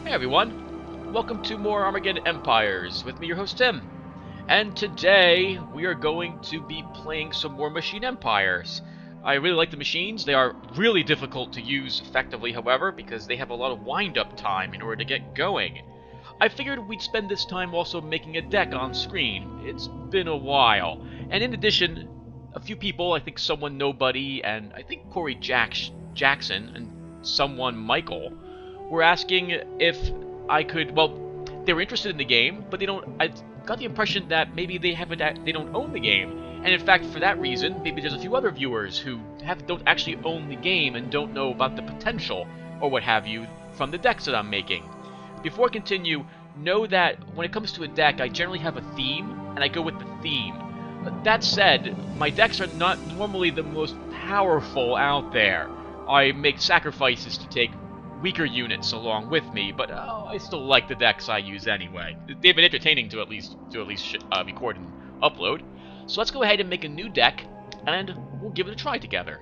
Hey everyone, welcome to more Armageddon Empires, with me your host Tim. And today we are going to be playing some more Machine Empires. I really like the machines. They are really difficult to use effectively, however, because they have a lot of wind-up time in order to get going. I figured we'd spend this time also making a deck on screen. It's been a while. And in addition, a few people, I think someone Nobody, and I think Corey Jackson, and someone Michael, were asking if I could, well, they were interested in the game, but I got the impression that maybe they don't own the game. And in fact, for that reason, maybe there's a few other viewers who don't actually own the game and don't know about the potential, or what have you, from the decks that I'm making. Before I continue, know that when it comes to a deck, I generally have a theme, and I go with the theme. That said, my decks are not normally the most powerful out there. I make sacrifices to take weaker units along with me, but I still like the decks I use anyway. They've been entertaining to at least record and upload. So let's go ahead and make a new deck, and we'll give it a try together.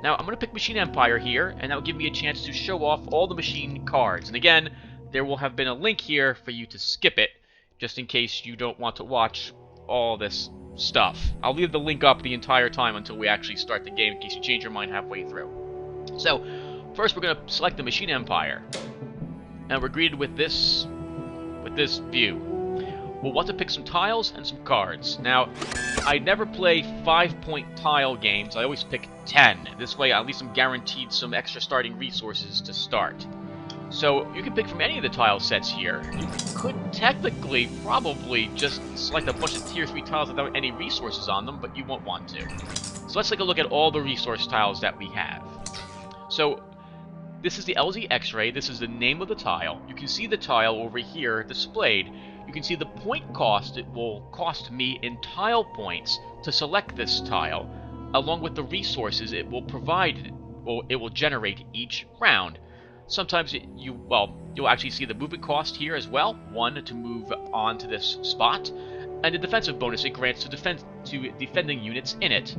Now, I'm going to pick Machine Empire here, and that will give me a chance to show off all the machine cards. And again, there will have been a link here for you to skip it, just in case you don't want to watch all this stuff. I'll leave the link up the entire time until we actually start the game, in case you change your mind halfway through. So, first we're going to select the Machine Empire, and we're greeted with this view. We'll want to pick some tiles and some cards. Now, I never play 5-point tile games. I always pick 10. This way, at least I'm guaranteed some extra starting resources to start. So, you can pick from any of the tile sets here. You could technically probably just select a bunch of tier 3 tiles without any resources on them, but you won't want to. So let's take a look at all the resource tiles that we have. So, this is the LZ X-ray. This is the name of the tile. You can see the tile over here displayed. You can see the point cost it will cost me in tile points to select this tile, along with the resources it will provide, or it will generate each round. Sometimes you'll actually see the movement cost here as well, 1 to move on to this spot, and the defensive bonus it grants to defending units in it,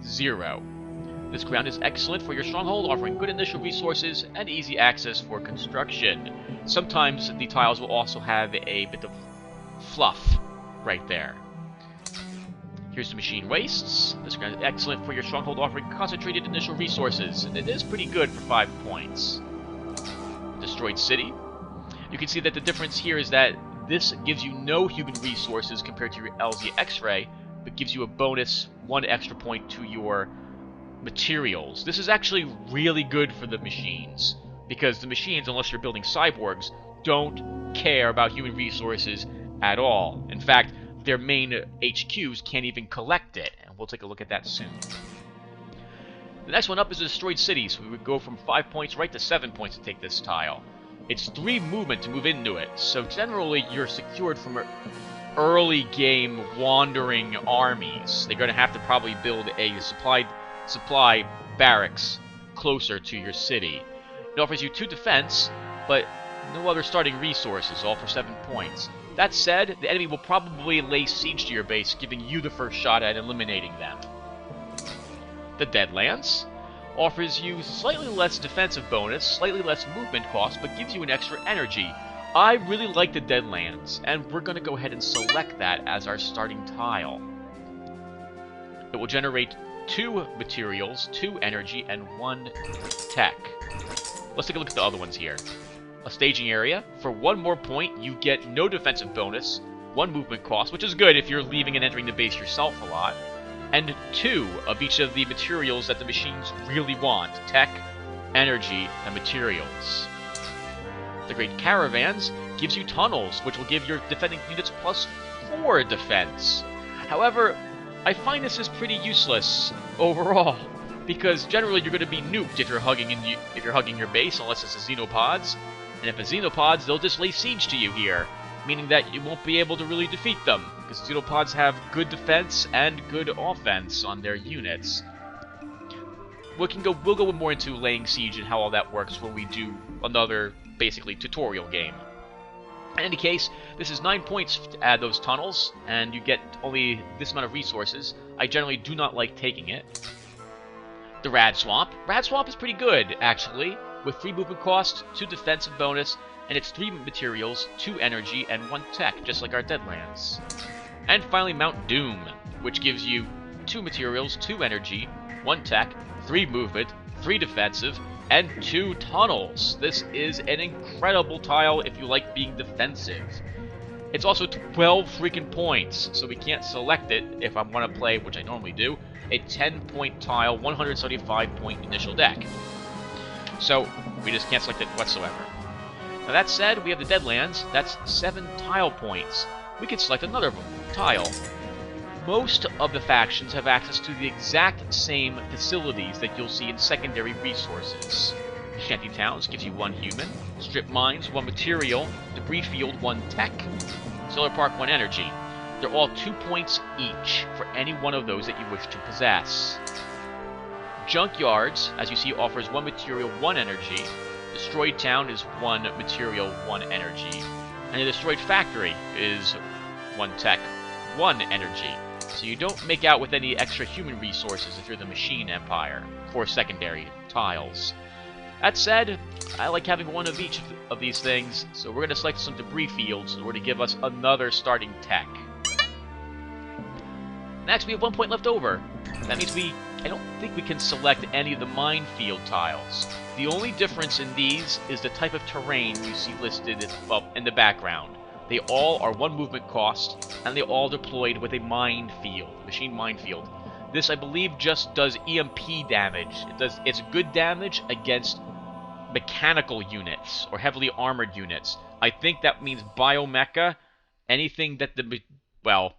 0. This ground is excellent for your stronghold, offering good initial resources and easy access for construction. Sometimes the tiles will also have a bit of fluff right there. Here's the machine wastes. This ground is excellent for your stronghold, offering concentrated initial resources, and it is pretty good for 5 points. Destroyed city. You can see that the difference here is that this gives you no human resources compared to your LZ X-ray, but gives you a bonus 1 extra point to your materials. This is actually really good for the machines, because the machines, unless you're building cyborgs, don't care about human resources at all. In fact, their main HQs can't even collect it, and we'll take a look at that soon. The next one up is the destroyed city, so we would go from 5 points right to 7 points to take this tile. It's 3 movement to move into it, so generally you're secured from early game wandering armies. They're going to have to probably build a supply barracks closer to your city. It offers you 2 defense, but no other starting resources, all for 7 points. That said, the enemy will probably lay siege to your base, giving you the first shot at eliminating them. The Deadlands offers you slightly less defensive bonus, slightly less movement cost, but gives you an extra energy. I really like the Deadlands, and we're going to go ahead and select that as our starting tile. It will generate 2 materials, 2 energy, and 1 tech. Let's take a look at the other ones here. A staging area. For 1 more point, you get no defensive bonus, 1 movement cost, which is good if you're leaving and entering the base yourself a lot, and 2 of each of the materials that the machines really want: tech, energy, and materials. The Great Caravans gives you tunnels, which will give your defending units plus 4 defense. However, I find this is pretty useless overall, because generally you're going to be nuked if you're hugging your base, unless it's a Xenopods. And if it's Xenopods, they'll just lay siege to you here, meaning that you won't be able to really defeat them, because Xenopods have good defense and good offense on their units. We'll go more into laying siege and how all that works when we do another, basically, tutorial game. In any case, this is 9 points to add those tunnels, and you get only this amount of resources. I generally do not like taking it. The Rad Swamp. Rad Swamp is pretty good, actually. with 3 movement cost, 2 defensive bonus, and it's 3 materials, 2 energy, and 1 tech, just like our Deadlands. And finally, Mount Doom, which gives you 2 materials, 2 energy, 1 tech, 3 movement, 3 defensive, and 2 tunnels. This is an incredible tile if you like being defensive. It's also 12 freaking points, so we can't select it if I want to play, which I normally do, a 10-point tile, 175-point initial deck. So we just can't select it whatsoever. Now that said, we have the Deadlands. That's 7 tile points. We can select another tile. Most of the factions have access to the exact same facilities that you'll see in secondary resources. Shanty Towns gives you 1 human, Strip Mines 1 material, Debris Field 1 tech, Solar Park 1 energy. They're all 2 points each for any one of those that you wish to possess. Junkyards, as you see, offers 1 material, 1 energy. Destroyed Town is 1 material, 1 energy. And the Destroyed Factory is 1 tech, 1 energy. So you don't make out with any extra human resources if you're the Machine Empire for secondary tiles. That said, I like having 1 of each of these things, so we're going to select some Debris Fields in order to give us another starting tech. Next, we have 1 point left over. That means I don't think we can select any of the minefield tiles. The only difference in these is the type of terrain you see listed up in the background. They all are 1 movement cost, and they all deployed with a minefield, machine minefield. This, I believe, just does EMP damage. It's good damage against mechanical units, or heavily armored units. I think that means Biomecha, anything that well,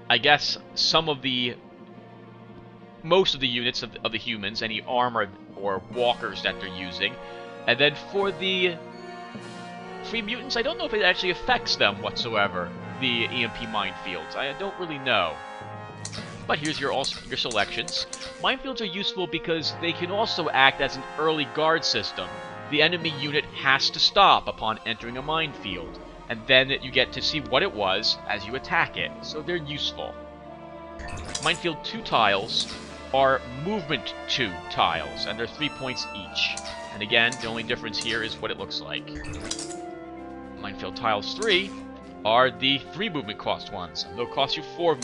I guess most of the units of the humans, any armored or walkers that they're using. And then for the free mutants, I don't know if it actually affects them whatsoever, the EMP minefields. I don't really know. But here's your selections. Minefields are useful because they can also act as an early guard system. The enemy unit has to stop upon entering a minefield, and then you get to see what it was as you attack it, so they're useful. Minefield 2 tiles are movement 2 tiles, and they're 3 points each. And again, the only difference here is what it looks like. Minefield tiles 3 are the 3 movement cost ones. They'll cost you 4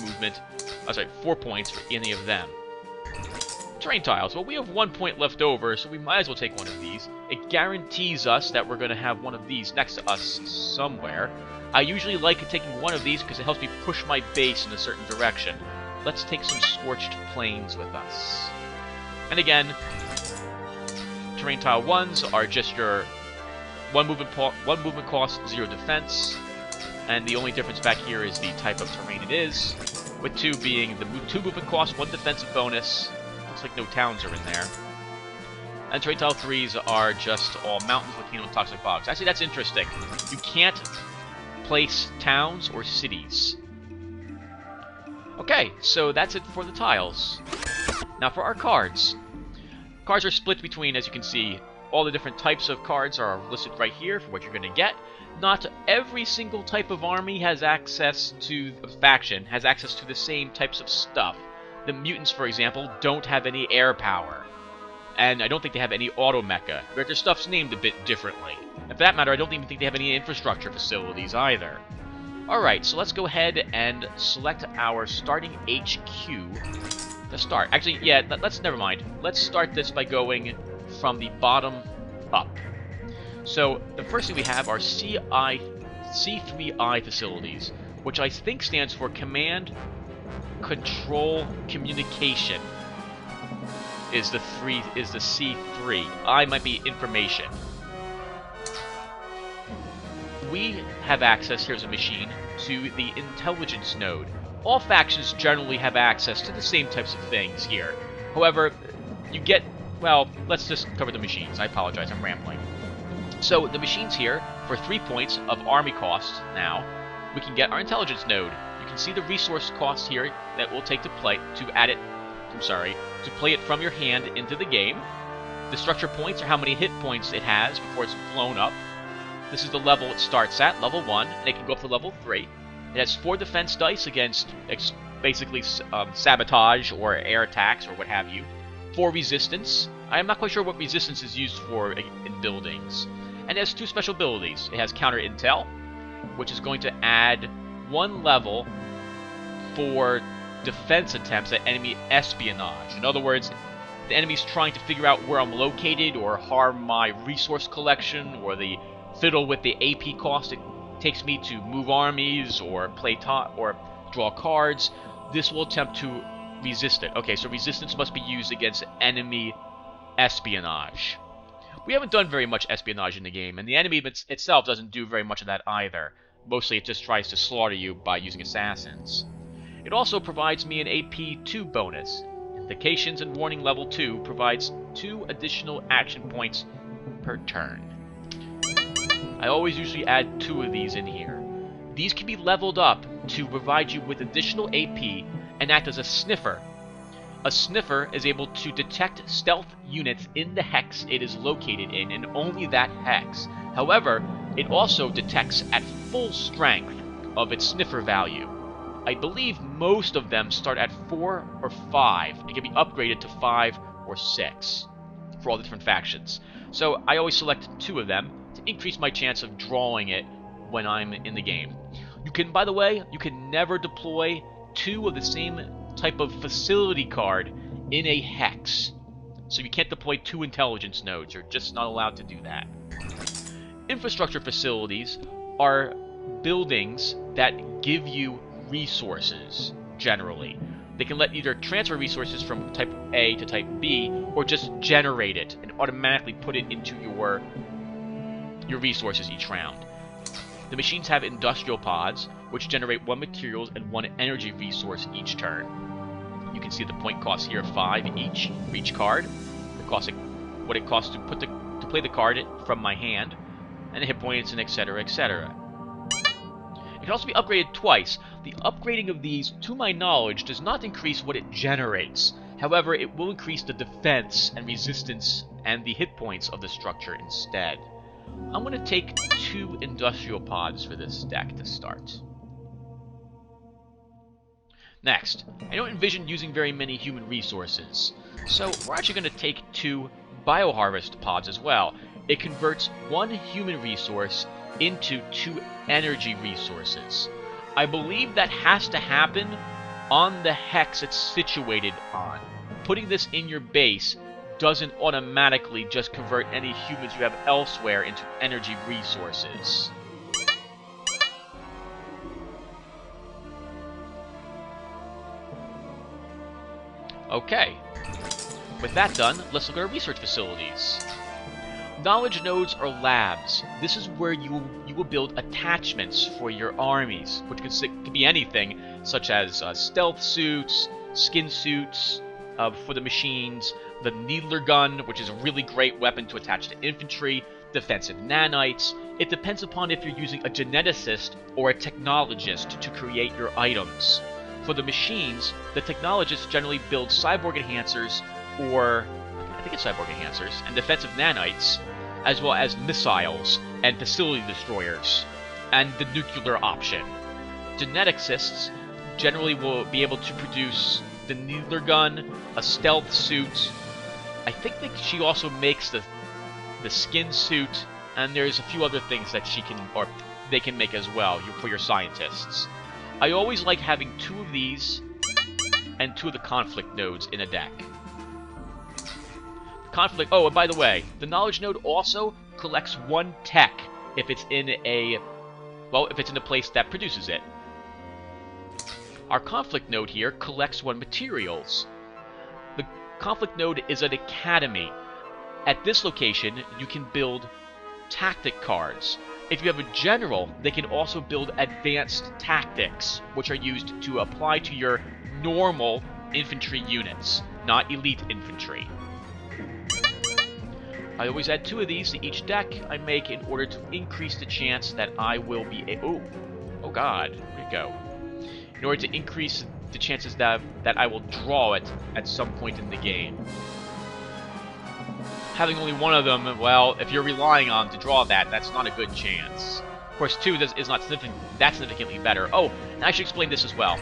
points for any of them. Terrain tiles. Well, we have 1 point left over, so we might as well take one of these. It guarantees us that we're going to have one of these next to us somewhere. I usually like taking one of these because it helps me push my base in a certain direction. Let's take some Scorched Plains with us. And again, terrain tile 1s are just your 1 movement cost, 0 defense. And the only difference back here is the type of terrain it is, with 2 being the 2 movement cost, 1 defensive bonus. Looks like no towns are in there. And terrain tile 3s are just all mountains, volcano, and toxic bogs. Actually, that's interesting. You can't place towns or cities. Okay, so that's it for the tiles. Now for our cards. Cards are split between, as you can see, all the different types of cards are listed right here for what you're going to get. Not every single type of army has access to a faction, has access to the same types of stuff. The mutants, for example, don't have any air power. And I don't think they have any Automecha, but their stuff's named a bit differently. And for that matter, I don't even think they have any infrastructure facilities either. Alright, so let's go ahead and select our starting HQ to start. Actually, yeah, never mind. Let's start this by going from the bottom up. So, the first thing we have are C3I facilities, which I think stands for Command, Control, Communication. Is the C3. I might be Information. We have access, here's a machine, to the Intelligence node. All factions generally have access to the same types of things here. However, you get, well, let's just cover the machines. I apologize, I'm rambling. So, the machines here, for 3 points of army cost now, we can get our Intelligence node. You can see the resource cost here that we'll take to play it from your hand into the game. The structure points are how many hit points it has before it's blown up. This is the level it starts at, level 1, and it can go up to level 3. It has 4 defense dice against basically sabotage or air attacks or what have you. 4 resistance, I am not quite sure what resistance is used for in buildings. And it has 2 special abilities. It has counter intel, which is going to add 1 level for defense attempts at enemy espionage. In other words, the enemy's trying to figure out where I'm located or harm my resource collection or the fiddle with the AP cost it takes me to move armies or play or draw cards. This will attempt to resist it. Okay, so resistance must be used against enemy espionage. We haven't done very much espionage in the game, and the enemy itself doesn't do very much of that either. Mostly it just tries to slaughter you by using assassins. It also provides me an AP 2 bonus. Indications and Warning level 2 provides 2 additional action points per turn. I always usually add 2 of these in here. These can be leveled up to provide you with additional AP and act as a sniffer. A sniffer is able to detect stealth units in the hex it is located in, and only that hex. However, it also detects at full strength of its sniffer value. I believe most of them start at 4 or 5. It can be upgraded to 5 or 6 for all the different factions. So I always select 2 of them to increase my chance of drawing it when I'm in the game. You can, by the way, you can never deploy 2 of the same type of facility card in a hex. So you can't deploy 2 intelligence nodes. You're just not allowed to do that. Infrastructure facilities are buildings that give you resources, generally. They can let either transfer resources from type A to type B, or just generate it and automatically put it into your resources each round. The machines have industrial pods, which generate 1 materials and 1 energy resource each turn. You can see the point cost here of 5 each for each card. What it costs to play the card from my hand, and the hit points, and etc., etc. It can also be upgraded twice. The upgrading of these, to my knowledge, does not increase what it generates. However, it will increase the defense and resistance and the hit points of the structure instead. I'm going to take 2 industrial pods for this deck to start. Next, I don't envision using very many human resources, so we're actually going to take 2 bioharvest pods as well. It converts 1 human resource into 2 energy resources. I believe that has to happen on the hex it's situated on. Putting this in your base doesn't automatically just convert any humans you have elsewhere into energy resources. Okay. With that done, let's look at our research facilities. Knowledge nodes are labs. This is where you will build attachments for your armies, which could be anything, such as stealth suits, skin suits for the machines, the needler gun, which is a really great weapon to attach to infantry, defensive nanites. It depends upon if you're using a geneticist or a technologist to create your items. For the machines, the technologists generally build cyborg enhancers, or I think it's cyborg enhancers, and defensive nanites, as well as missiles and facility destroyers, and the nuclear option. Geneticists generally will be able to produce the needler gun, a stealth suit. I think that she also makes the skin suit, and there's a few other things that she can, or they can make as well for your scientists. I always like having 2 of these and 2 of the conflict nodes in a deck. Conflict. Oh, and by the way, the knowledge node also collects 1 tech if it's in a place that produces it. Our conflict node here collects 1 materials. The conflict node is an academy. At this location, you can build tactic cards. If you have a general, they can also build advanced tactics, which are used to apply to your normal infantry units, not elite infantry. I always add 2 of these to each deck I make in order to increase the chance that I will be oh god, where'd it go? In order to increase the chances that I will draw it at some point in the game. Having only 1 of them, well, if you're relying on to draw that, that's not a good chance. Of course, 2 is not that significantly better. Oh, and I should explain this as well.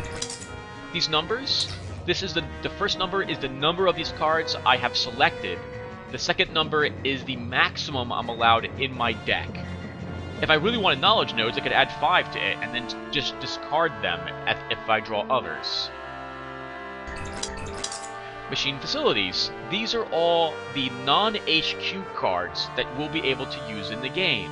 These numbers, this is the first number is the number of these cards I have selected The second number is the maximum I'm allowed in my deck. If I really wanted knowledge nodes, I could add 5 to it and then just discard them if I draw others. Machine facilities. These are all the non-HQ cards that we'll be able to use in the game.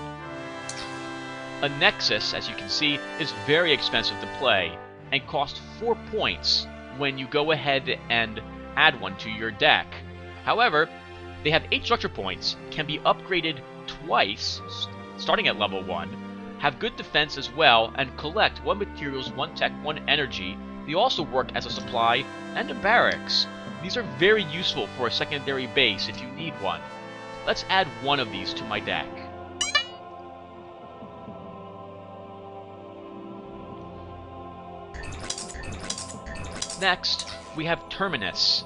A Nexus, as you can see, is very expensive to play and costs 4 points when you go ahead and add one to your deck. However, they have 8 structure points, can be upgraded twice, starting at level 1, have good defense as well, and collect 1 materials, 1 tech, 1 energy. They also work as a supply and a barracks. These are very useful for a secondary base if you need one. Let's add one of these to my deck. Next, we have Terminus.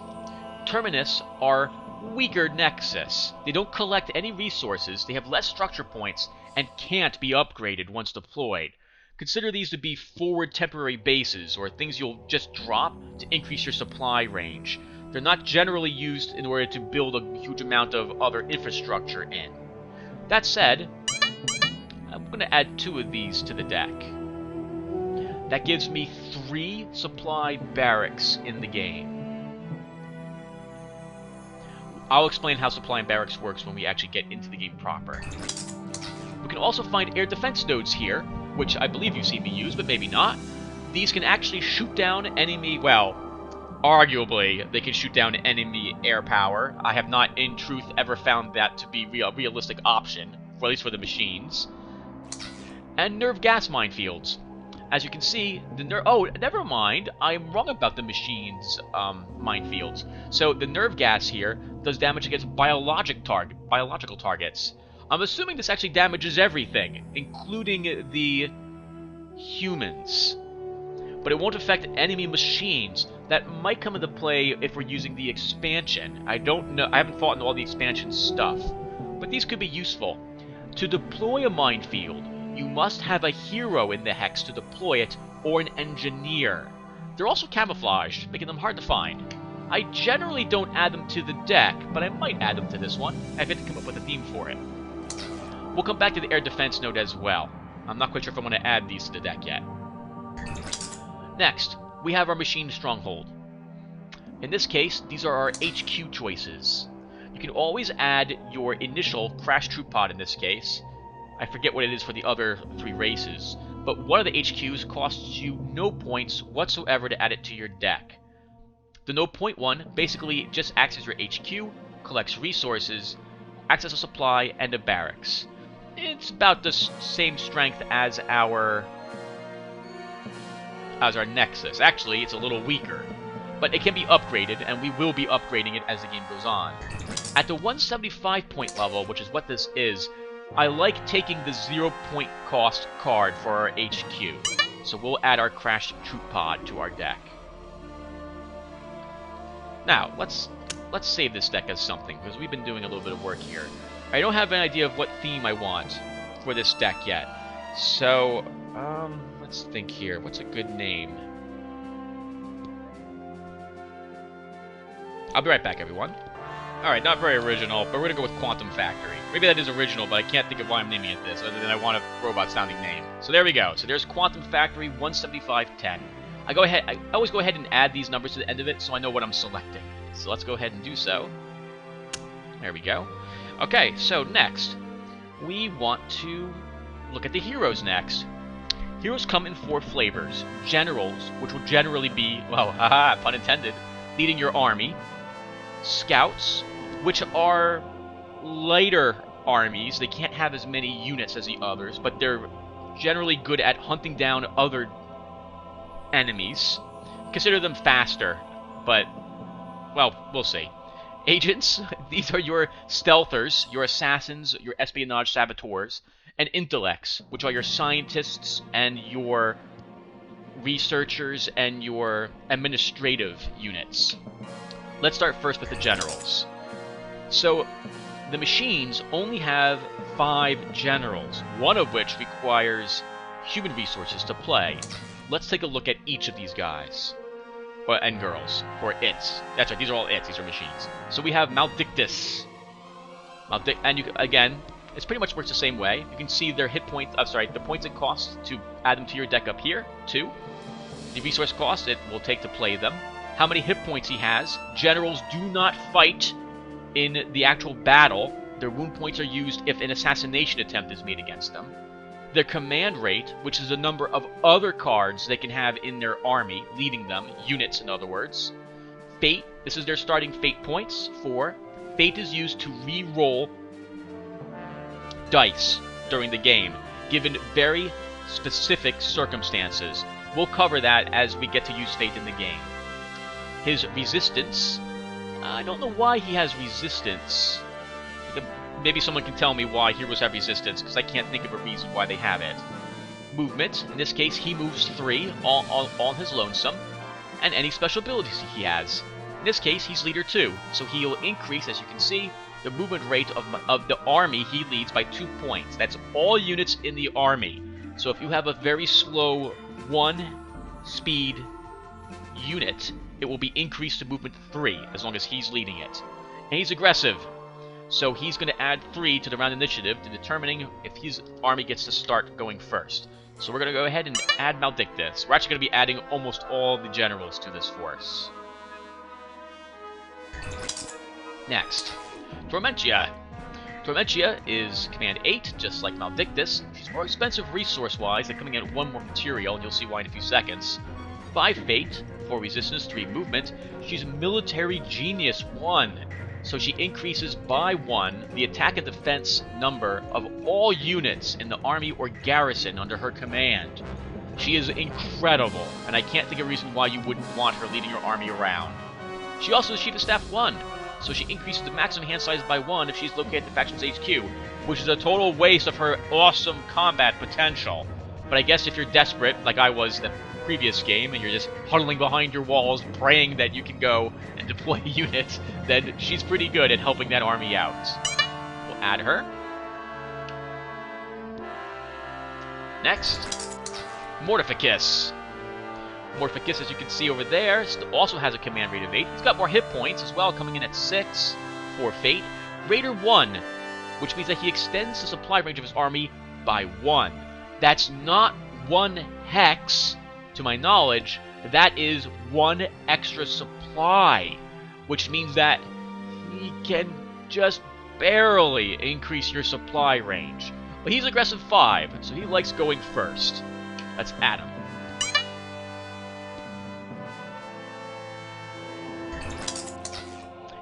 Terminus are weaker Nexus. They don't collect any resources, they have less structure points, and can't be upgraded once deployed. Consider these to be forward temporary bases, or things you'll just drop to increase your supply range. They're not generally used in order to build a huge amount of other infrastructure in. That said, I'm going to add 2 of these to the deck. That gives me 3 supply barracks in the game. I'll explain how supply and barracks works when we actually get into the game proper. We can also find air defense nodes here, which I believe you've seen me use, but maybe not. These can actually shoot down enemy, well, arguably, they can shoot down enemy air power. I have not, in truth, ever found that to be a realistic option, at least for the machines. And nerve gas minefields. As you can see, oh, never mind, I'm wrong about the machines' minefields. So the nerve gas here does damage against biological targets. I'm assuming this actually damages everything, including the humans. But it won't affect enemy machines. That might come into play if we're using the expansion. I don't know, I haven't fought in all the expansion stuff. But these could be useful. To deploy a minefield, you must have a hero in the hex to deploy it, or an engineer. They're also camouflaged, making them hard to find. I generally don't add them to the deck, but I might add them to this one. I've yet to come up with a theme for it. We'll come back to the air defense node as well. I'm not quite sure if I want to add these to the deck yet. Next, we have our machine stronghold. In this case, these are our HQ choices. You can always add your initial crash troop pod in this case. I forget what it is for the other 3 races, but one of the HQs costs you no points whatsoever to add it to your deck. The no point one basically just acts as your HQ, collects resources, acts as a supply, and a barracks. It's about the same strength as our Nexus. Actually, it's a little weaker, but it can be upgraded, and we will be upgrading it as the game goes on. At the 175 point level, which is what this is, I like taking the 0 point cost card for our HQ. So we'll add our Crash Troop Pod to our deck. Now, let's save this deck as something, because we've been doing a little bit of work here. I don't have an idea of what theme I want for this deck yet. So, let's think here. What's a good name? I'll be right back, everyone. Alright, not very original, but we're gonna go with Quantum Factory. Maybe that is original, but I can't think of why I'm naming it this, other than I want a robot-sounding name. So there we go. So there's Quantum Factory 17510. I always go ahead and add these numbers to the end of it, so I know what I'm selecting. So let's go ahead and do so. There we go. Okay, so next, we want to look at the heroes next. Heroes come in 4 flavors. Generals, which will generally be, well, haha, pun intended, leading your army. Scouts, which are lighter armies. They can't have as many units as the others, but they're generally good at hunting down other enemies. Consider them faster, but, well, we'll see. Agents, these are your stealthers, your assassins, your espionage saboteurs, and intellects, which are your scientists and your researchers and your administrative units. Let's start first with the generals. So, the machines only have 5 generals, one of which requires human resources to play. Let's take a look at each of these guys. And girls. Or its. That's right, these are all its, these are machines. So we have Maledictus. And again, it's pretty much works the same way. You can see their hit points, the points it costs to add them to your deck up here, 2. The resource cost it will take to play them. How many hit points he has. Generals do not fight in the actual battle. Their wound points are used if an assassination attempt is made against them. Their command rate, which is the number of other cards they can have in their army, leading them, units in other words. Fate, this is their starting fate points, 4. Fate is used to re-roll dice during the game, given very specific circumstances. We'll cover that as we get to use fate in the game. His resistance, I don't know why he has resistance. Maybe someone can tell me why heroes have resistance, because I can't think of a reason why they have it. Movement, in this case he moves 3 on his lonesome, and any special abilities he has. In this case he's leader 2, so he'll increase, as you can see, the movement rate of the army he leads by 2 points. That's all units in the army. So if you have a very slow 1 speed unit, it will be increased to movement 3 as long as he's leading it. And he's aggressive, so he's going to add 3 to the round initiative to determining if his army gets to start going first. So we're going to go ahead and add Maledictus. We're actually going to be adding almost all the generals to this force. Next, Tormentia. Tormentia is command 8, just like Maledictus. She's more expensive resource-wise, they're coming in at 1 more material, and you'll see why in a few seconds. 5 fate, 4 resistance, 3 movement. She's military genius 1, so she increases by 1 the attack and defense number of all units in the army or garrison under her command. She is incredible, and I can't think of a reason why you wouldn't want her leading your army around. She also is Chief of Staff 1, so she increases the maximum hand size by 1 if she's located at the faction's HQ, which is a total waste of her awesome combat potential. But I guess if you're desperate, like I was the previous game, and you're just huddling behind your walls, praying that you can go and deploy units, then she's pretty good at helping that army out. We'll add her. Next, Mortificus. Mortificus, as you can see over there, also has a command rate of 8. He's got more hit points as well, coming in at 6 for fate. Raider 1, which means that he extends the supply range of his army by 1. That's not 1 hex, to my knowledge. That is 1 extra supply, which means that he can just barely increase your supply range. But he's aggressive 5, so he likes going first. Let's add him.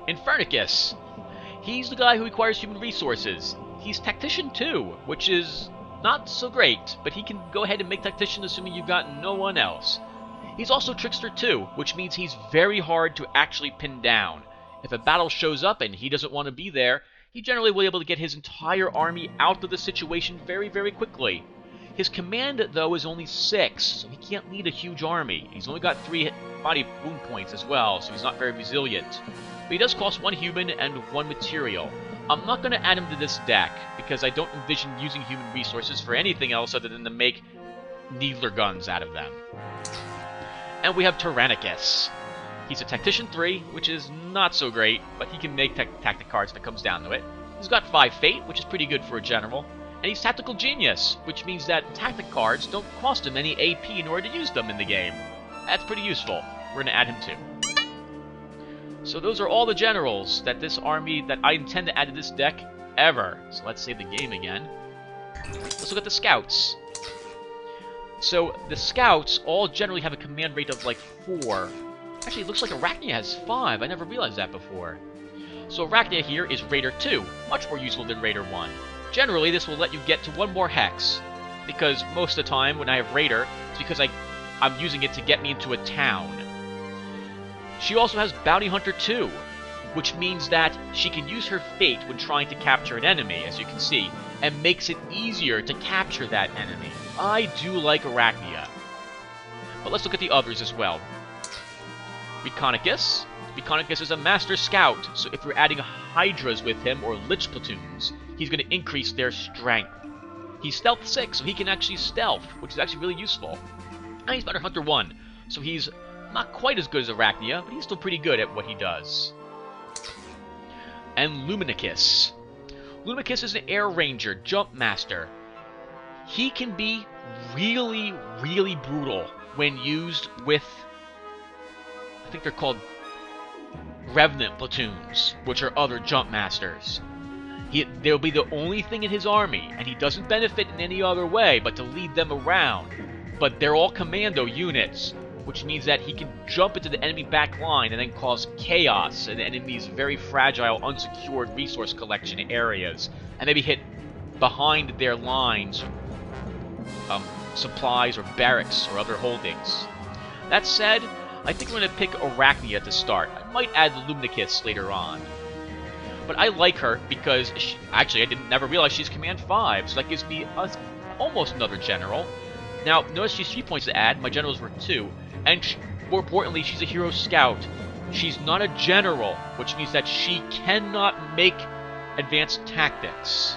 Infantry. He's the guy who requires human resources. He's Tactician 2, which is not so great, but he can go ahead and make Tactician assuming you've got no one else. He's also Trickster 2, which means he's very hard to actually pin down. If a battle shows up and he doesn't want to be there, he generally will be able to get his entire army out of the situation very, very quickly. His command, though, is only 6, so he can't lead a huge army. He's only got 3 body wound points as well, so he's not very resilient. But he does cost 1 human and 1 material. I'm not going to add him to this deck, because I don't envision using human resources for anything else other than to make needler guns out of them. And we have Tyranicus. He's a Tactician 3, which is not so great, but he can make tactic cards when it comes down to it. He's got 5 fate, which is pretty good for a general. And he's Tactical Genius, which means that tactic cards don't cost him any AP in order to use them in the game. That's pretty useful. We're going to add him too. So those are all the generals that this army, that I intend to add to this deck ever. So let's save the game again. Let's look at the scouts. So the scouts all generally have a command rate of like 4. Actually, it looks like Archnia has 5. I never realized that before. So Archnia here is Raider 2, much more useful than Raider 1. Generally, this will let you get to 1 more hex, because most of the time when I have Raider, it's because I'm using it to get me into a town. She also has Bounty Hunter 2, which means that she can use her fate when trying to capture an enemy, as you can see, and makes it easier to capture that enemy. I do like Archnia. But let's look at the others as well. Reconicus. Reconicus is a Master Scout, so if you're adding Hydras with him or Lich Platoons, he's going to increase their strength. He's Stealth 6, so he can actually stealth, which is actually really useful. And he's Bounty Hunter 1, so he's not quite as good as Archnia, but he's still pretty good at what he does. And Luminicus. Luminicus is an Air Ranger, Jump Master. He can be really, really brutal when used with, I think they're called Revenant platoons, which are other Jump Masters. They'll be the only thing in his army, and he doesn't benefit in any other way but to lead them around. But they're all commando units, which means that he can jump into the enemy back line and then cause chaos in the enemy's very fragile, unsecured resource collection areas, and maybe hit behind their lines, supplies or barracks or other holdings. That said, I think I'm going to pick Archnia to start. I might add Luminicus later on. But I like her because, I never realized she's Command 5, so that gives me almost another general. Now, notice she's 3 points to add, my generals were 2, and more importantly, she's a hero scout. She's not a general, which means that she cannot make advanced tactics.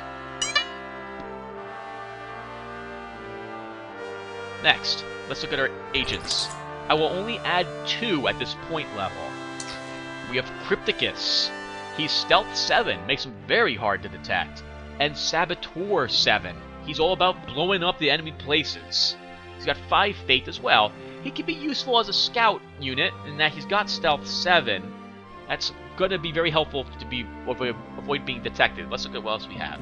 Next, let's look at our agents. I will only add 2 at this point level. We have Crypticus. He's Stealth 7, makes him very hard to detect. And Saboteur 7. He's all about blowing up the enemy places. He's got 5 Fate as well. He can be useful as a scout unit, in that he's got Stealth 7. That's going to be very helpful to avoid being detected. Let's look at what else we have.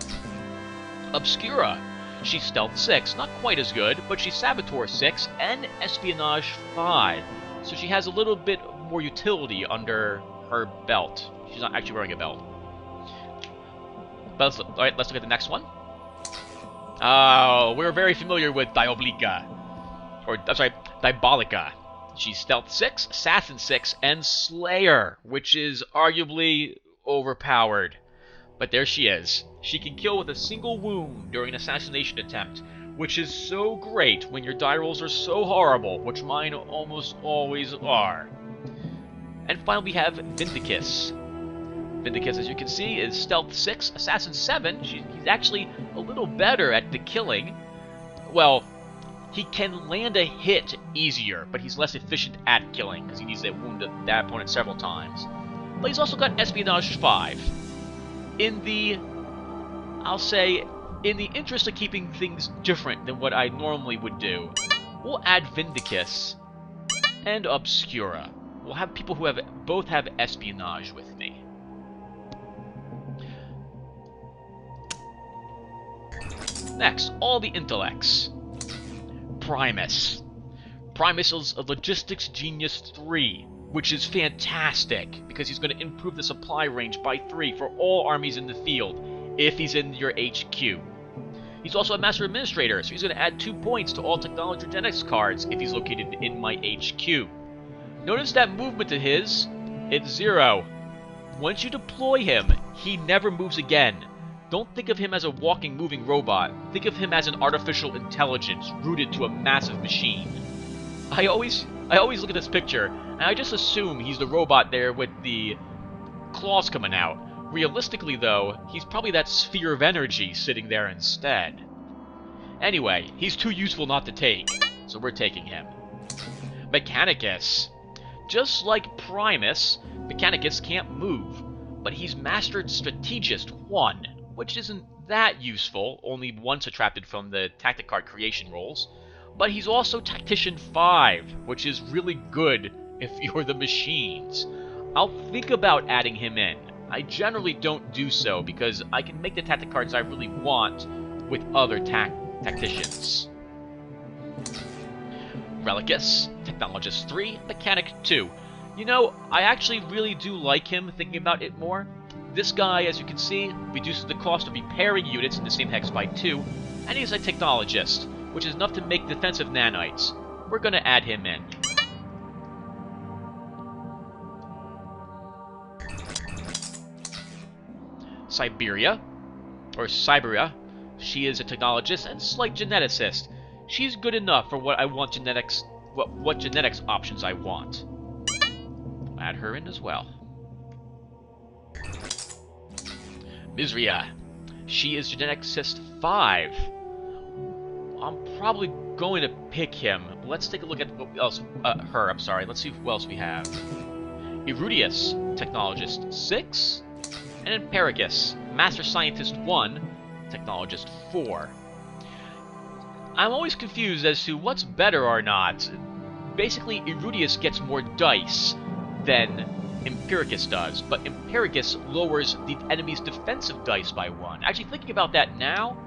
Obscura. She's Stealth 6, not quite as good, but she's Saboteur 6 and Espionage 5. So she has a little bit more utility under her belt. She's not actually wearing a belt. But alright, let's look at the next one. Oh, we're very familiar with Diabolica. Or, I'm sorry, Diabolica. She's Stealth 6, Assassin 6, and Slayer, which is arguably overpowered. But there she is. She can kill with a single wound during an assassination attempt, which is so great when your die rolls are so horrible, which mine almost always are. And finally we have Vindicus. Vindicus, as you can see, is Stealth 6, Assassin 7. He's actually a little better at the killing. Well, he can land a hit easier, but he's less efficient at killing, because he needs to wound that opponent several times. But he's also got Espionage 5. I'll say, in the interest of keeping things different than what I normally would do, we'll add Vindicus and Obscura. We'll have people who both have Espionage with me. Next, all the intellects. Primus. Primus is a Logistics Genius 3, which is fantastic, because he's going to improve the supply range by 3 for all armies in the field, if he's in your HQ. He's also a Master Administrator, so he's going to add 2 points to all Technology Genetics cards if he's located in my HQ. Notice that movement of his, it's 0. Once you deploy him, he never moves again. Don't think of him as a walking, moving robot. Think of him as an artificial intelligence rooted to a massive machine. I always look at this picture, and I just assume he's the robot there with the claws coming out. Realistically, though, he's probably that sphere of energy sitting there instead. Anyway, he's too useful not to take, so we're taking him. Mechanicus. Just like Primus, Mechanicus can't move, but he's Mastered Strategist 1, which isn't that useful, only once attracted from the tactic card creation rolls. But he's also Tactician 5, which is really good if you're the machines. I'll think about adding him in. I generally don't do so because I can make the tactic cards I really want with other tacticians. Relicus, Technologist 3, Mechanic 2. You know, I actually really do like him, thinking about it more. This guy, as you can see, reduces the cost of repairing units in the same hex by 2, and he's a Technologist, which is enough to make defensive nanites. We're going to add him in. Cyberia, or Cyberia. She is a Technologist and slight geneticist. She's good enough for what I want genetics, what genetics options I want. Add her in as well. Misera. She is Geneticist 5. I'm probably going to pick him. Let's take a look at what else. I'm sorry. Let's see what else we have. Erudius, Technologist 6. and Empiricus, Master Scientist 1, Technologist 4. I'm always confused as to what's better or not. Basically, Erudius gets more dice than Empiricus does, but Empiricus lowers the enemy's defensive dice by 1. Actually, thinking about that now,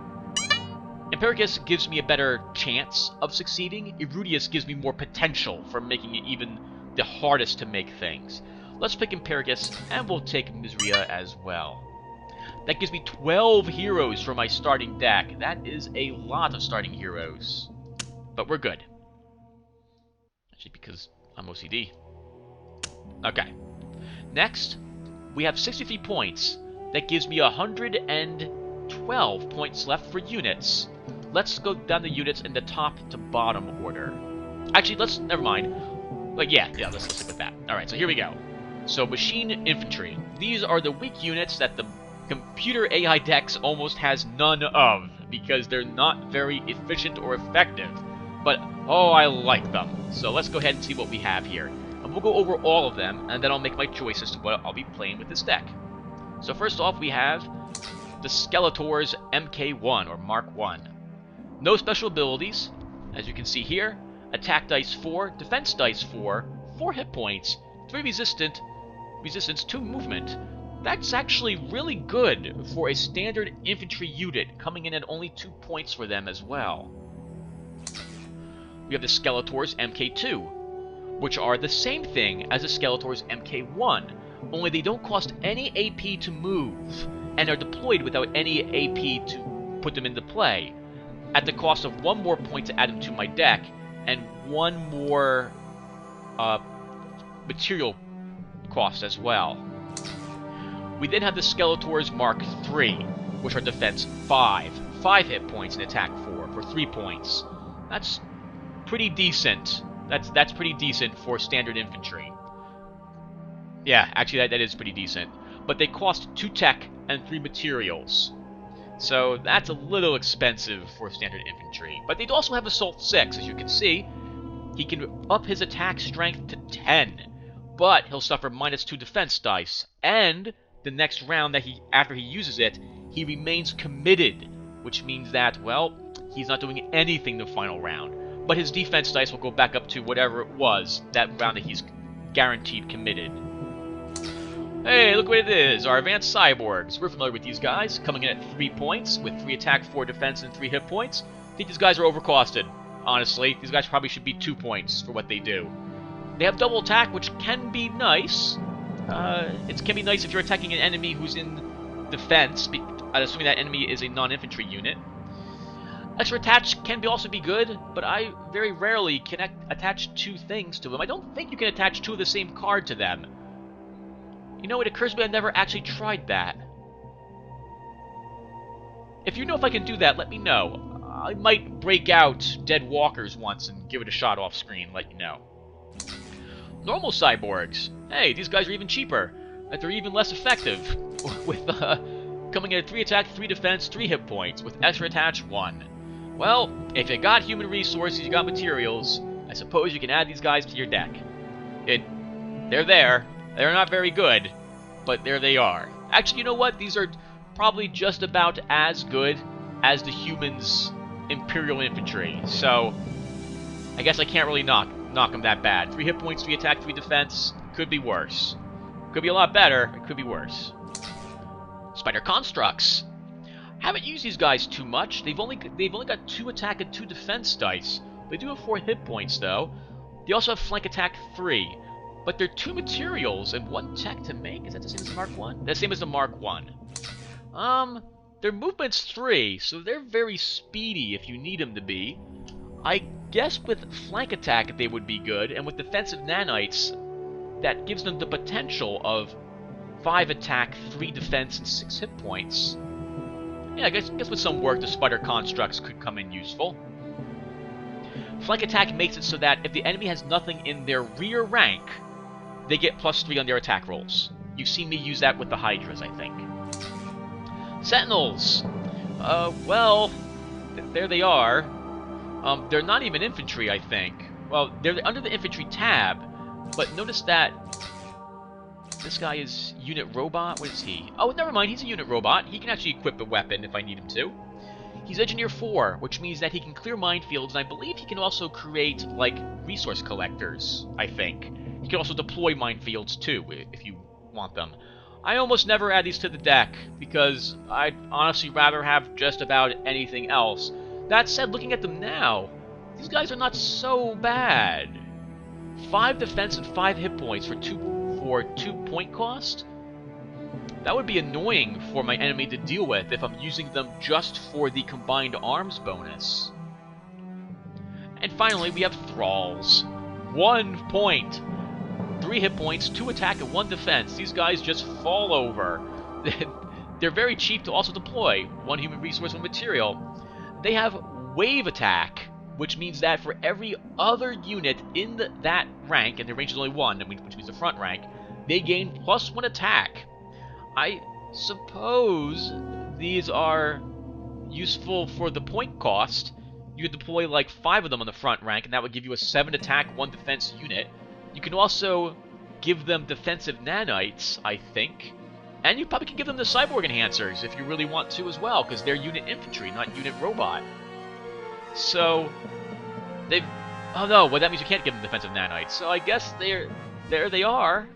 Empiricus gives me a better chance of succeeding. Erudius gives me more potential for making it even the hardest to make things. Let's pick Empiricus, and we'll take Misera as well. That gives me 12 heroes for my starting deck. That is a lot of starting heroes. But we're good. Actually, because I'm OCD. Okay. Next, we have 63 points. That gives me 112 points left for units. Let's go down the units in the top to bottom order. Actually, never mind. But yeah, let's stick with that. Alright, so here we go. So, Machine Infantry. These are the weak units that the computer AI decks almost has none of, because they're not very efficient or effective. But, oh, I like them. So let's go ahead and see what we have here. And we'll go over all of them, and then I'll make my choice as to what I'll be playing with this deck. So first off, we have the Skeletors MKIII, or Mark I. No special abilities, as you can see here. Attack dice 4, defense dice 4, 4 hit points, 3 resistance, 2 movement. That's actually really good for a standard infantry unit, coming in at only 2 points for them as well. We have the Skeletors MKII, which are the same thing as the Skeletors MKI, only they don't cost any AP to move, and are deployed without any AP to put them into play, at the cost of 1 more point to add them to my deck, and 1 more material cost as well. We then have the Skeletors Mark III, which are defense 5, 5 hit points and attack 4 for 3 points. That's pretty decent. That's pretty decent for standard infantry. Yeah, actually that is pretty decent. But they cost 2 tech and 3 materials. So that's a little expensive for standard infantry. But they also have Assault 6, as you can see. He can up his attack strength to 10, but he'll suffer -2 defense dice, and the next round that after he uses it, he remains committed, which means that, well, he's not doing anything the final round, but his defense dice will go back up to whatever it was that round that he's guaranteed committed. Hey, look what it is, our advanced cyborgs. We're familiar with these guys, coming in at 3 points, with 3 attack, 4 defense, and 3 hit points. I think these guys are overcosted, honestly. These guys probably should be 2 points for what they do. They have double attack, which can be nice. It can be nice if you're attacking an enemy who's in defense, assuming that enemy is a non-infantry unit. Extra attach can also be good, but I very rarely can attach 2 things to them. I don't think you can attach 2 of the same card to them. You know, it occurs to me I've never actually tried that. If you know if I can do that, let me know. I might break out Dead Walkers once and give it a shot off screen, let you know. Normal cyborgs. Hey, these guys are even cheaper. They're even less effective, with coming in at 3 attack, 3 defense, 3 hit points, with extra attach 1. Well, if you got human resources, you got materials, I suppose you can add these guys to your deck. They're there. They're not very good, but there they are. Actually, you know what? These are probably just about as good as the humans' Imperial Infantry, so I guess I can't really knock them that bad. 3 hit points, 3 attack, 3 defense. Could be worse. Could be a lot better. It could be worse. Spider Constructs. Haven't used these guys too much. They've only got 2 attack and 2 defense dice. They do have 4 hit points though. They also have flank attack 3. But they're 2 materials and 1 tech to make. Is that the same as the Mark I? That's the same as the Mark I. Their movement's 3, so they're very speedy if you need them to be. I guess with flank attack they would be good, and with defensive nanites, that gives them the potential of 5 attack, 3 defense, and 6 hit points. Yeah, I guess with some work the Spider Constructs could come in useful. Flank attack makes it so that if the enemy has nothing in their rear rank, they get +3 on their attack rolls. You've seen me use that with the Hydras, I think. Sentinels! Well, there they are. They're not even infantry, I think. Well, they're under the infantry tab, but notice that This guy is unit robot. What is he? Oh, never mind. He's a unit robot. He can actually equip a weapon if I need him to. He's Engineer 4, which means that he can clear minefields, and I believe he can also create, like, resource collectors, I think. He can also deploy minefields, too, if you want them. I almost never add these to the deck, because I'd honestly rather have just about anything else. That said, looking at them now, these guys are not so bad. 5 defense and 5 hit points for 2 point cost? That would be annoying for my enemy to deal with if I'm using them just for the combined arms bonus. And finally, we have Thralls. 1 point. 3 hit points, 2 attack, and 1 defense. These guys just fall over. They're very cheap to also deploy. 1 human resource, 1 material. They have wave attack, which means that for every other unit in that rank, and their range is only 1, which means the front rank, they gain +1 attack. I suppose these are useful for the point cost. You could deploy like 5 of them on the front rank, and that would give you a 7 attack, 1 defense unit. You can also give them defensive nanites, I think. And you probably can give them the cyborg enhancers if you really want to as well, because they're unit infantry, not unit robot. So, they've... Oh no, well that means you can't give them defensive nanites. So I guess there they are.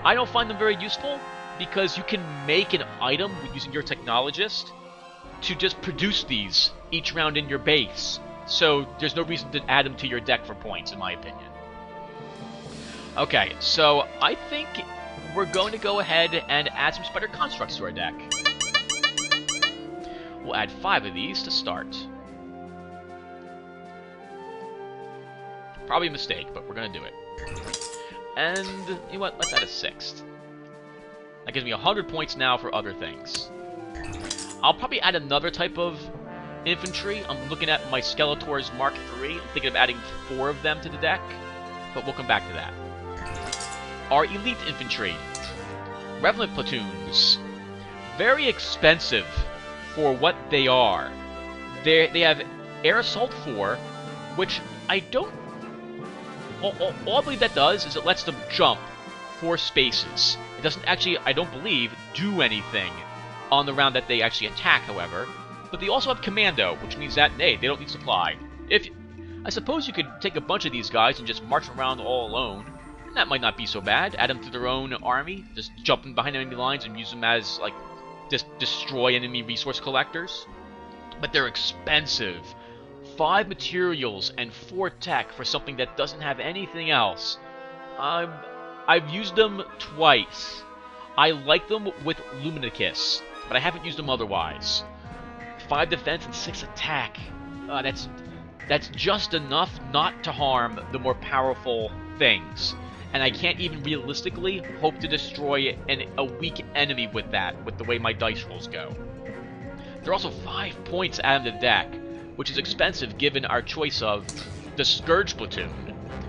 I don't find them very useful, because you can make an item using your technologist to just produce these each round in your base. So there's no reason to add them to your deck for points, in my opinion. Okay, so I think we're going to go ahead and add some spider constructs to our deck. We'll add 5 of these to start. Probably a mistake, but we're going to do it. And, you know what, let's add a 6th. That gives me 100 points now for other things. I'll probably add another type of infantry. I'm looking at my Skeletors Mark III. I'm thinking of adding 4 of them to the deck, but we'll come back to that. Our elite infantry. Revenant platoons. Very expensive for what they are. They have Air Assault 4, which I don't... All I believe that does is it lets them jump 4 spaces. It doesn't actually, I don't believe, do anything on the round that they actually attack, however. But they also have Commando, which means that, hey, they don't need supply. I suppose you could take a bunch of these guys and just march around all alone. And that might not be so bad. Add them to their own army, just jump in behind enemy lines and use them as, like, destroy enemy resource collectors. But they're expensive. 5 materials and 4 tech for something that doesn't have anything else. I've used them twice. I like them with Luminicus, but I haven't used them otherwise. 5 defense and 6 attack. That's just enough not to harm the more powerful things. And I can't even realistically hope to destroy a weak enemy with that, with the way my dice rolls go. There are also 5 points added to the deck, which is expensive given our choice of the Scourge Platoon,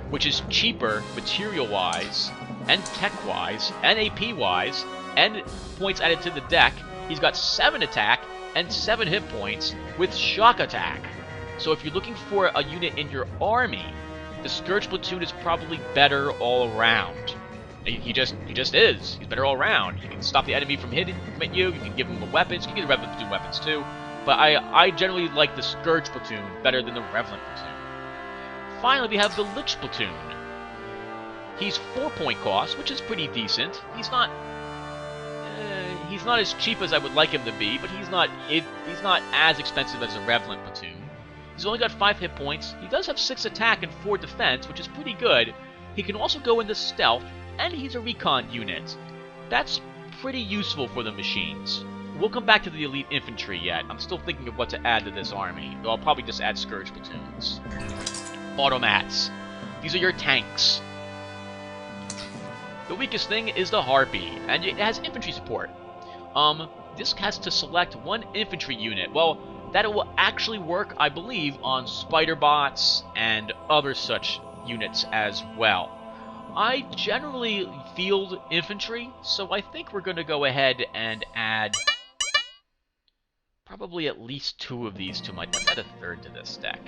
which is cheaper material-wise, and tech-wise, and AP-wise, and points added to the deck. He's got 7 attack and 7 hit points with shock attack. So if you're looking for a unit in your army, the Scourge Platoon is probably better all around. He just is. He's better all around. You can stop the enemy from hitting you. You can give him weapons. You can give the Revenant Platoon weapons too. But I generally like the Scourge Platoon better than the Revenant Platoon. Finally, we have the Lich Platoon. He's 4 point cost, which is pretty decent. He's not as cheap as I would like him to be, but he's not as expensive as a Revenant Platoon. He's only got 5 hit points. He does have 6 attack and 4 defense, which is pretty good. He can also go into stealth, and he's a recon unit. That's pretty useful for the machines. We'll come back to the elite infantry yet. I'm still thinking of what to add to this army, though I'll probably just add Scourge Platoons. Automats. These are your tanks. The weakest thing is the Harpy, and it has infantry support. This has to select 1 infantry unit. Well, that will actually work, I believe, on spider bots and other such units as well. I generally field infantry, so I think we're going to go ahead and add probably at least 2 of these to my... Let's add a 3rd to this deck.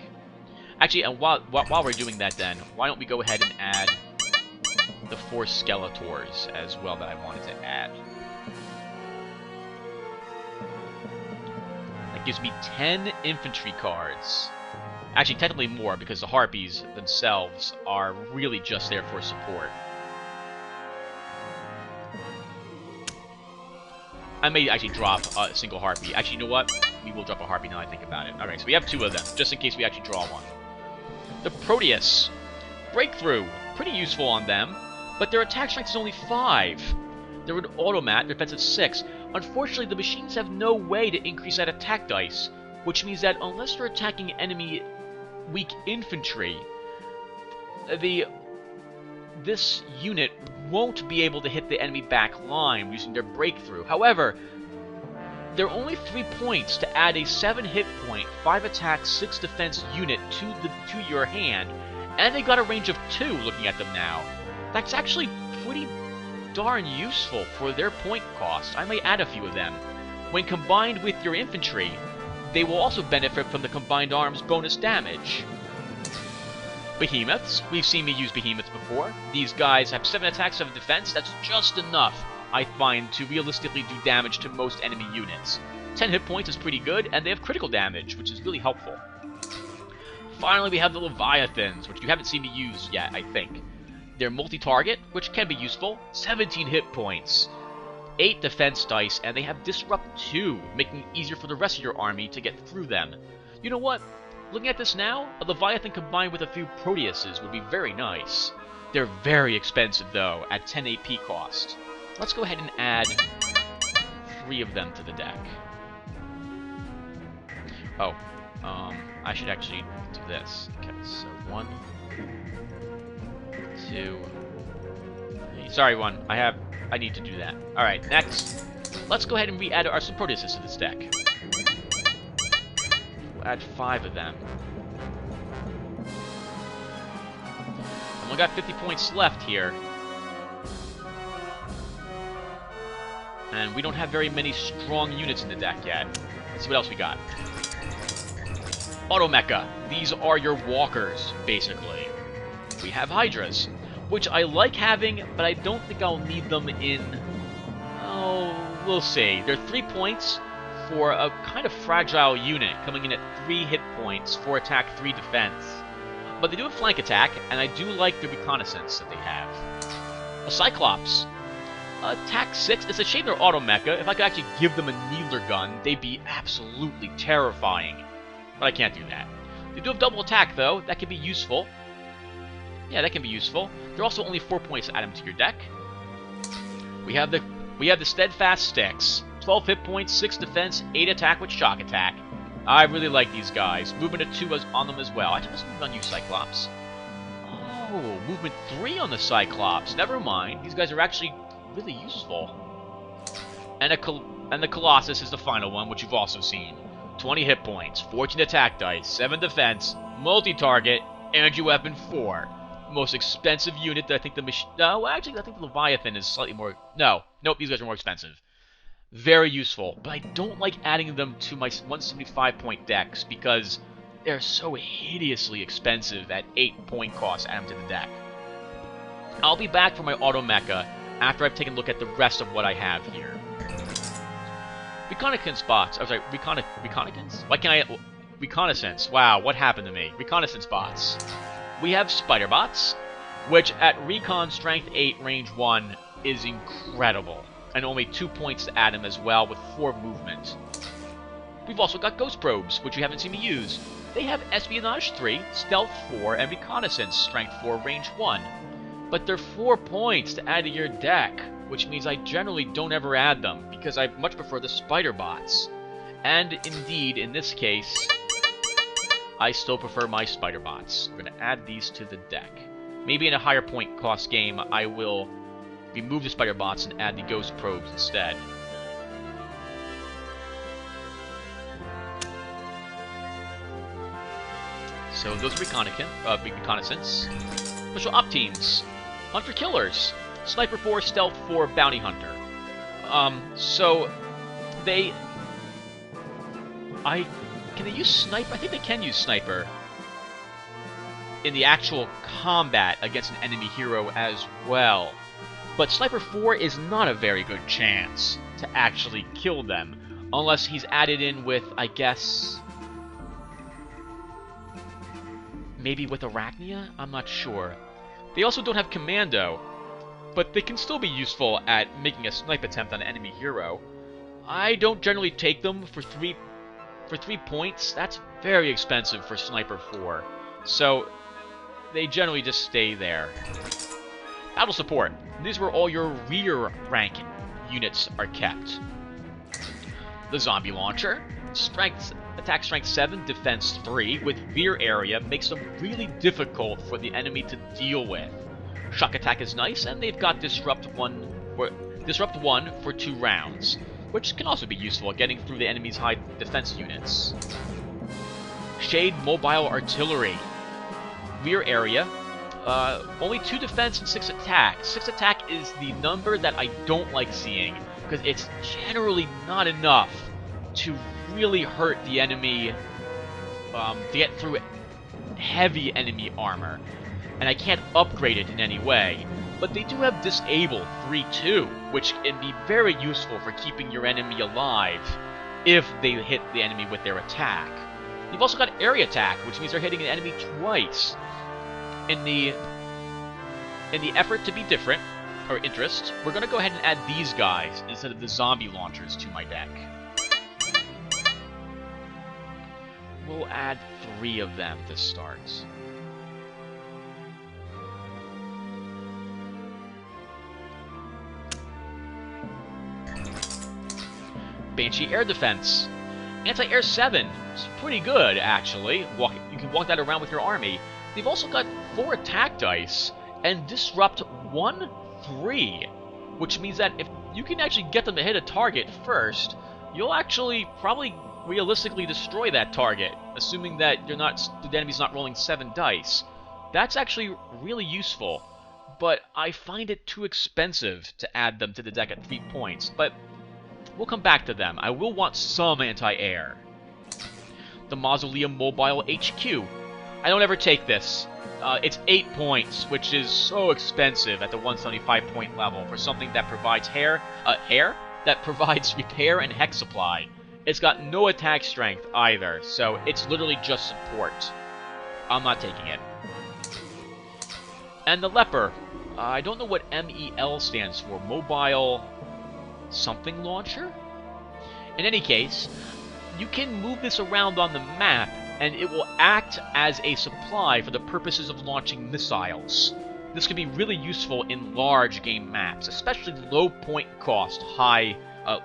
Actually, and while we're doing that then, why don't we go ahead and add the 4 Skeletors as well that I wanted to add. That gives me 10 infantry cards. Actually, technically more, because the Harpies themselves are really just there for support. I may actually drop a single Harpy. Actually, you know what? We will drop a Harpy now I think about it. Alright, so we have 2 of them, just in case we actually draw one. The Proteus. Breakthrough. Pretty useful on them, but their attack strength is only 5. They're an Automat, defensive 6. Unfortunately, the machines have no way to increase that attack dice, which means that unless they're attacking enemy weak infantry, this unit won't be able to hit the enemy back line using their breakthrough. However, there are only 3 points to add a 7 hit point, 5 attack, 6 defense unit to your hand, and they got a range of 2 looking at them now. That's actually pretty darn useful for their point cost. I may add a few of them. When combined with your infantry, they will also benefit from the combined arms bonus damage. Behemoths. We've seen me use Behemoths before. These guys have 7 attacks, 7 defense. That's just enough, I find, to realistically do damage to most enemy units. 10 hit points is pretty good, and they have critical damage, which is really helpful. Finally, we have the Leviathans, which you haven't seen me use yet, I think. They're multi-target, which can be useful. 17 hit points. 8 defense dice, and they have Disrupt 2, making it easier for the rest of your army to get through them. You know what? Looking at this now, a Leviathan combined with a few Proteuses would be very nice. They're very expensive, though, at 10 AP cost. Let's go ahead and add 3 of them to the deck. Oh, I should actually do this. Okay, so 1, 2, 3. Sorry, 1. I need to do that. Alright, next. Let's go ahead and re-add our some Proteuses to this deck. We'll add 5 of them. I've only got 50 points left here. And we don't have very many strong units in the deck yet. Let's see what else we got. Automecha. These are your walkers, basically. We have Hydras, which I like having, but I don't think I'll need them in... Oh, we'll see. They're 3 points for a kind of fragile unit, coming in at 3 hit points, 4 attack, 3 defense. But they do have flank attack, and I do like the reconnaissance that they have. A Cyclops. Attack 6. It's a shame they're Automecha. If I could actually give them a needler gun, they'd be absolutely terrifying. But I can't do that. They do have double attack, though. That can be useful. Yeah, that can be useful. There are also only 4 points to add them to your deck. We have the Steadfast Styxx. 12 hit points, 6 defense, 8 attack with shock attack. I really like these guys. Movement of 2 on them as well. I just moved on you, Cyclops. Oh, movement 3 on the Cyclops. Never mind. These guys are actually really useful. And the Colossus is the final one, which you've also seen. 20 hit points, 14 attack dice, 7 defense, multi-target, energy weapon 4. Most expensive unit that I think the machine... No, actually, I think the Leviathan is slightly more... No. Nope, these guys are more expensive. Very useful, but I don't like adding them to my 175-point decks because they're so hideously expensive at 8 point cost to add them to the deck. I'll be back for my Automecha after I've taken a look at the rest of what I have here. Reconnaissance bots. I was like, reconnaissance? Why can't I... Reconnaissance. Wow, what happened to me? Reconnaissance bots. We have Spider Bots, which at Recon Strength 8, Range 1 is incredible. And only 2 points to add them as well with 4 movement. We've also got Ghost Probes, which you haven't seen me use. They have Espionage 3, Stealth 4, and Reconnaissance Strength 4, Range 1. But they're 4 points to add to your deck, which means I generally don't ever add them, because I much prefer the Spider Bots. And indeed, in this case, I still prefer my Spider Bots. We're going to add these to the deck. Maybe in a higher point cost game, I will remove the Spider Bots and add the Ghost Probes instead. So those are reconnaissance. Special Op Teams. Hunter Killers. Sniper 4, Stealth 4, Bounty Hunter. So they... Can they use Sniper? I think they can use Sniper. in the actual combat against an enemy hero as well. But Sniper 4 is not a very good chance to actually kill them, unless he's added in with, I guess, maybe with Archnia? I'm not sure. They also don't have Commando, but they can still be useful at making a snipe attempt on an enemy hero. I don't generally take them for 3 points. That's very expensive for Sniper 4. So they generally just stay there. Battle support. These are where all your rear rank units are kept. The zombie launcher. Attack strength 7, defense 3, with rear area makes them really difficult for the enemy to deal with. Shock attack is nice, and they've got disrupt 1 for 2 rounds, which can also be useful at getting through the enemy's high defense units. Shade mobile artillery. Rear area. Only 2 defense and 6 attack. 6 attack is the number that I don't like seeing, because it's generally not enough to really hurt the enemy, to get through heavy enemy armor. And I can't upgrade it in any way. But they do have Disable 3-2, which can be very useful for keeping your enemy alive if they hit the enemy with their attack. You've also got Area Attack, which means they're hitting an enemy twice. In the effort to be different, or interest, we're going to go ahead and add these guys instead of the zombie launchers to my deck. We'll add 3 of them to start. Banshee Air Defense. Anti-Air 7. It's pretty good, actually. You can walk that around with your army. They've also got 4 attack dice and Disrupt 1-3, which means that if you can actually get them to hit a target first, you'll actually probably realistically destroy that target, assuming that the enemy's not rolling 7 dice. That's actually really useful, but I find it too expensive to add them to the deck at 3 points, but we'll come back to them. I will want some anti-air. The Mausoleum Mobile HQ. I don't ever take this. It's 8 points, which is so expensive at the 175 point level for something that provides that provides repair and hex supply. It's got no attack strength either, so it's literally just support. I'm not taking it. And the Leper. I don't know what MEL stands for. Mobile something launcher? In any case, you can move this around on the map, and it will act as a supply for the purposes of launching missiles. This can be really useful in large game maps, especially low point cost, high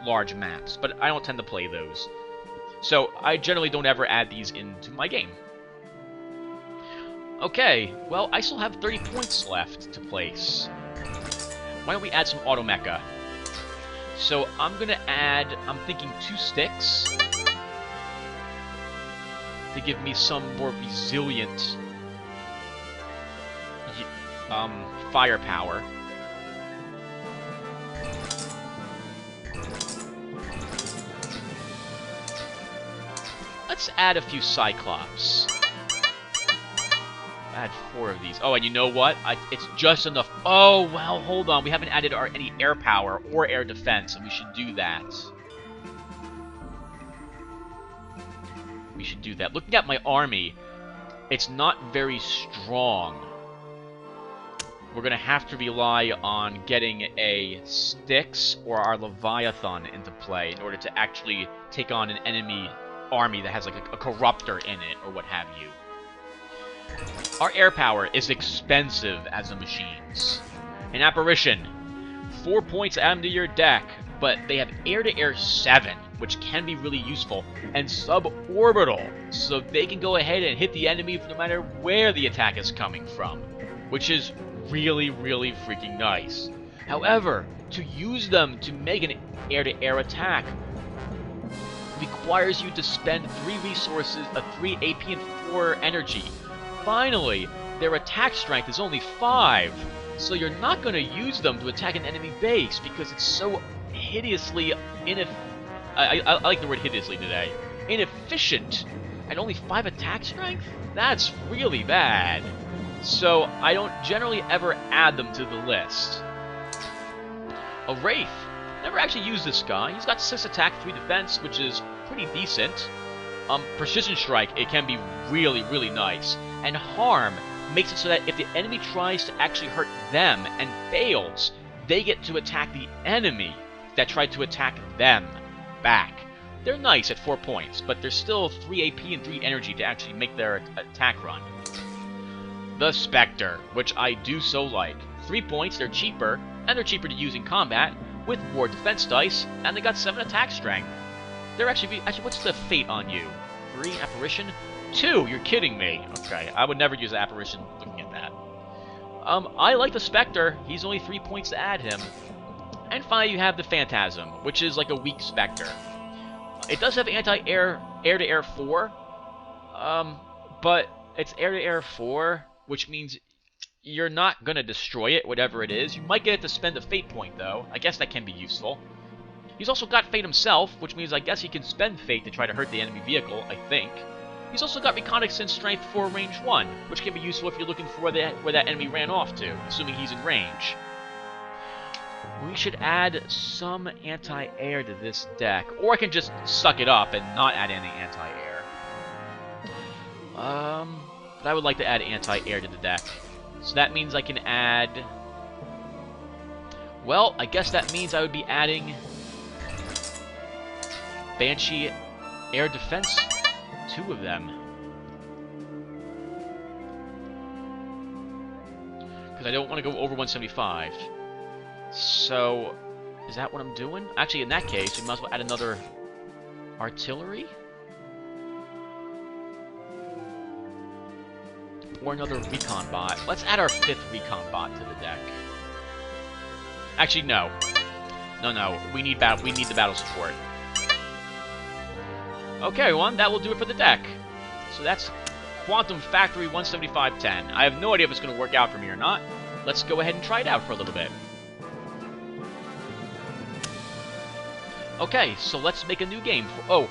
large maps, but I don't tend to play those. So I generally don't ever add these into my game. Okay, well, I still have 30 points left to place. Why don't we add some Automecha? So I'm thinking 2 Styxx to give me some more resilient firepower. Let's add a few Cyclops. Add 4 of these. Oh, and you know what? It's just enough. Oh, well, hold on. We haven't added any air power or air defense, and we should do that. We should do that. Looking at my army, it's not very strong. We're going to have to rely on getting a Styxx or our Leviathan into play in order to actually take on an enemy army that has like a corruptor in it or what have you. Our air power is expensive as a machines. An Apparition. 4 points add to your deck, but they have air-to-air 7, which can be really useful, and suborbital, so they can go ahead and hit the enemy no matter where the attack is coming from, which is really, really freaking nice. However, to use them to make an air-to-air attack requires you to spend 3 resources, 3 AP and 4 energy. Finally, their attack strength is only 5, so you're not going to use them to attack an enemy base because it's so hideously I like the word hideously today. Inefficient. And only 5 attack strength? That's really bad. so I don't generally ever add them to the list. A Wraith. Never actually used this guy. He's got 6 attack, 3 defense, which is pretty decent. Precision Strike, it can be really, really nice. And Harm makes it so that if the enemy tries to actually hurt them and fails, they get to attack the enemy that tried to attack them back. They're nice at 4 points, but they're still 3 AP and 3 energy to actually make their attack run. The Spectre, which I do so like. 3 points, they're cheaper, and they're cheaper to use in combat, with more defense dice, and they got 7 attack strength. They're actually, what's the fate on you? 3 apparition? 2, you're kidding me. Okay, I would never use an apparition looking at that. I like the Spectre, he's only 3 points to add him. And finally you have the Phantasm, which is like a weak Spectre. It does have anti-air, air-to-air 4, but it's air-to-air 4, which means you're not going to destroy it, whatever it is. You might get it to spend a Fate point, though. I guess that can be useful. He's also got Fate himself, which means I guess he can spend Fate to try to hurt the enemy vehicle, I think. He's also got Reconnaissance Strength 4 range 1, which can be useful if you're looking for where that enemy ran off to, assuming he's in range. We should add some anti-air to this deck, or I can just suck it up and not add any anti-air. But I would like to add anti-air to the deck. So that means I can add... Well, I guess that means I would be adding... Banshee Air Defense, 2 of them. Because I don't want to go over 175. So, is that what I'm doing? Actually, in that case, we might as well add another artillery? Or another recon bot. Let's add our 5th recon bot to the deck. Actually, no. No, we need the battle support. Okay, everyone, that will do it for the deck. So that's Quantum Factory 17510. I have no idea if it's going to work out for me or not. Let's go ahead and try it out for a little bit. Okay, so let's make a new game. First of all,